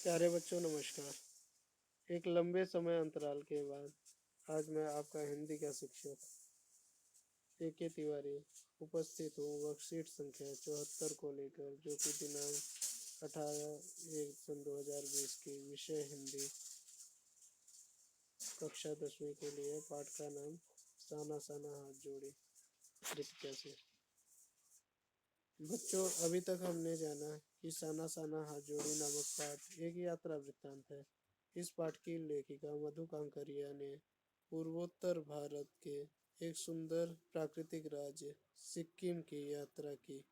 प्यारे बच्चों नमस्कार। एक लंबे समय अंतराल के बाद आज मैं आपका हिंदी का शिक्षक के तिवारी उपस्थित हूँ वर्कशीट संख्या 74 को लेकर, जो कि दिनांक 18/1/2020 की विषय हिंदी कक्षा 10वीं के लिए पाठ का नाम साना साना हाथ जोड़ी कृतिका से। बच्चों, अभी तक हमने जाना कि साना साना हाथ जोड़ी नामक पाठ एक यात्रा वृत्तांत है। इस पाठ की लेखिका मधु कांकरिया ने पूर्वोत्तर भारत के एक सुंदर प्राकृतिक राज्य सिक्किम की यात्रा की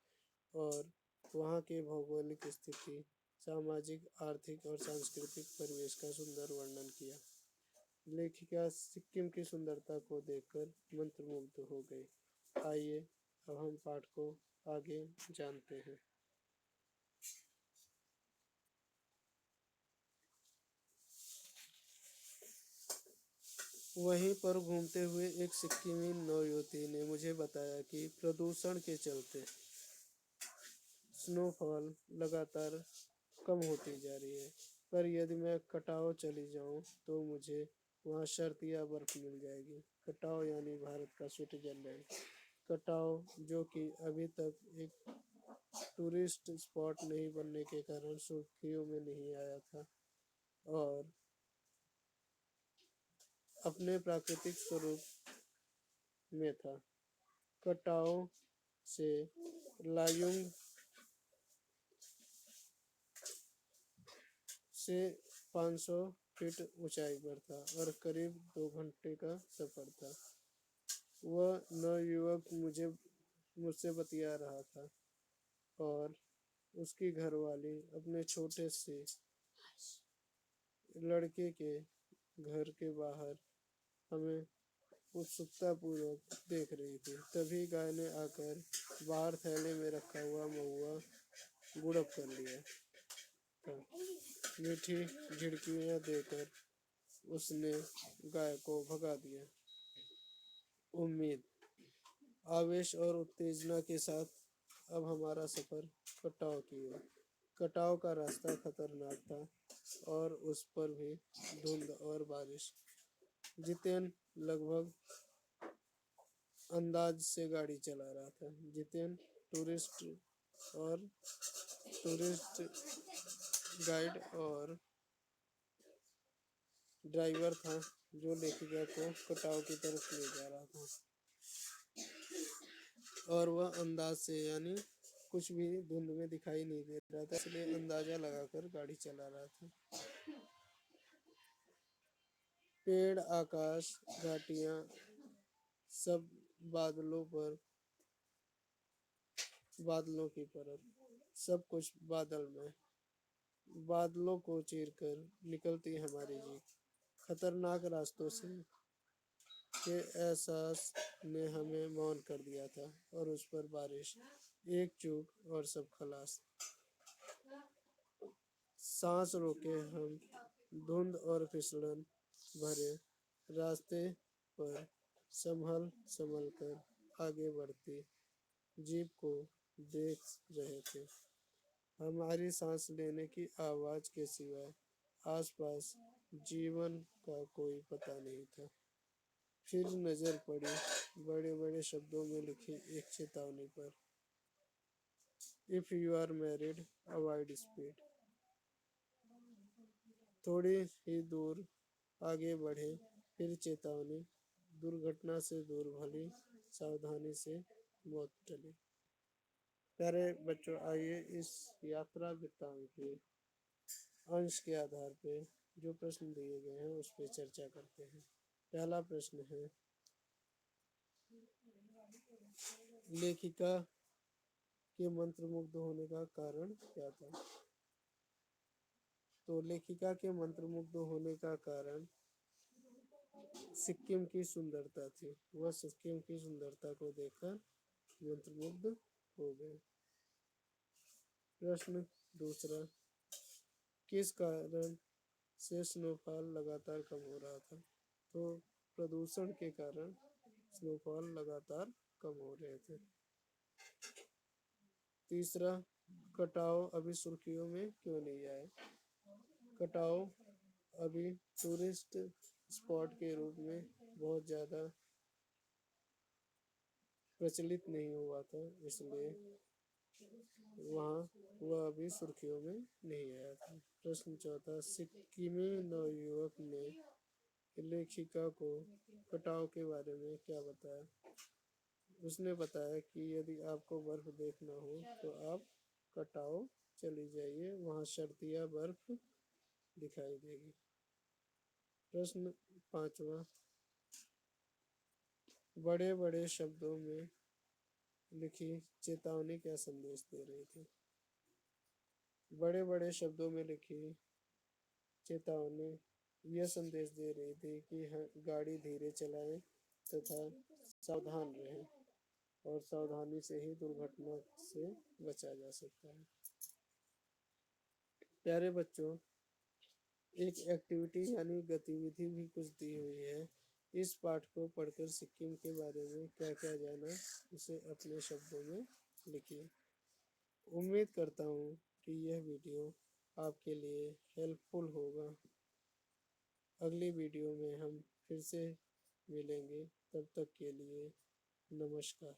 और वहाँ के भौगोलिक स्थिति, सामाजिक, आर्थिक और सांस्कृतिक परिवेश का सुंदर वर्णन किया। लेखिका सिक्किम की सुंदरता को देखकर मंत्रमुग्ध हो गई। आइए अब हम पाठ को आगे जानते हैं। वहीं पर घूमते हुए एक सिक्किमी नवयुवती ने मुझे बताया कि प्रदूषण के चलते स्नोफॉल लगातार कम होती जा रही है, पर यदि मैं कटाव चली जाऊं तो मुझे वहां शर्त या बर्फ मिल जाएगी। कटाव यानी भारत का स्विट्जरलैंड। कटाव जो कि अभी तक एक टूरिस्ट स्पॉट नहीं बनने के कारण सुर्खियों में नहीं आया था और अपने प्राकृतिक स्वरूप में था। कटाव से लायुंग से 500 फीट ऊंचाई पर था और करीब 2 घंटे का सफर था। वह नवयुवक मुझसे बतिया रहा था और उसकी घरवाली अपने छोटे से लड़के के घर के बाहर हमें उत्सुकता पूर्वक देख रही थी। तभी गाय ने आकर बाहर थैले में रखा हुआ महुआ गुड़प कर लिया था। मीठी झिड़कियां देकर उसने गाय को भगा दिया। उम्मीद, आवेश और उत्तेजना के साथ अब हमारा सफर कटाव की ओर। कटाव का रास्ता खतरनाक था और उस पर भी धुंध और बारिश। जितेन लगभग अंदाज से गाड़ी चला रहा था। जितेन टूरिस्ट और टूरिस्ट गाइड और ड्राइवर था, जो लेखिका को कटाव की तरफ ले जा रहा था। और वह अंदाज से यानी कुछ भी धुंध में दिखाई नहीं दे रहा था, इसलिए अंदाजा लगाकर गाड़ी चला रहा था। पेड़, आकाश, घाटियां, सब बादलों पर बादलों की परत, सब कुछ बादल में। बादलों को चीरकर निकलती हमारी जीप। खतरनाक रास्तों से के एहसास ने हमें मौन कर दिया था और उस पर बारिश, एक चूक और सब खलास। सांस रोके हम धुंध और फिसलन भरे रास्ते पर संभल संभल कर आगे बढ़ती जीप को देख रहे थे। हमारी सांस लेने की आवाज के सिवाय आसपास जीवन का कोई पता नहीं था। फिर नजर पड़ी बड़े बड़े शब्दों में लिखी एक चेतावनी पर, if you are married avoid speed. थोड़ी ही दूर आगे बढ़े, फिर चेतावनी, दुर्घटना से दूर भली, सावधानी से मौत टली। प्यारे बच्चों, आइए इस यात्रा वृत्तांत के अंश के आधार पे जो प्रश्न दिए गए हैं उस पर चर्चा करते हैं। पहला प्रश्न है, लेखिका के मंत्रमुग्ध होने का कारण क्या था? तो लेखिका के मंत्रमुग्ध होने का कारण सिक्किम की सुंदरता थी। वह सिक्किम की सुंदरता को देखकर मंत्रमुग्ध हो गए। प्रश्न दूसरा, किस कारण से स्नोफॉल लगातार कम हो रहा था? तो प्रदूषण के कारण स्नोफॉल लगातार कम हो रहे थे। तीसरा, कटाव अभी सुर्खियों में क्यों नहीं आए? कटाव अभी टूरिस्ट स्पॉट के रूप में बहुत ज़्यादा प्रचलित नहीं हुआ था, इसलिए वहाँ वह अभी सुर्खियों में नहीं आया था। प्रश्न चौथा, सिक्किमी नवयुवक ने लेखिका को कटाव के बारे में क्या बताया? उसने बताया कि यदि आपको बर्फ देखना हो तो आप कटाव चली जाइए, वहाँ सर्दियाँ बर्फ दिखाई देगी। प्रश्न पांचवा, बड़े बड़े शब्दों में लिखी चेतावनी क्या संदेश दे रही थी? बड़े बड़े शब्दों में लिखी चेतावनी यह संदेश दे रही थी कि गाड़ी धीरे चलाएं तथा सावधान रहें, और सावधानी से ही दुर्घटना से बचा जा सकता है। प्यारे बच्चों, एक एक्टिविटी यानी गतिविधि भी कुछ दी हुई है। इस पाठ को पढ़कर सिक्किम के बारे में क्या क्या जाना, उसे अपने शब्दों में लिखिए। उम्मीद करता हूँ कि यह वीडियो आपके लिए हेल्पफुल होगा। अगली वीडियो में हम फिर से मिलेंगे, तब तक के लिए नमस्कार।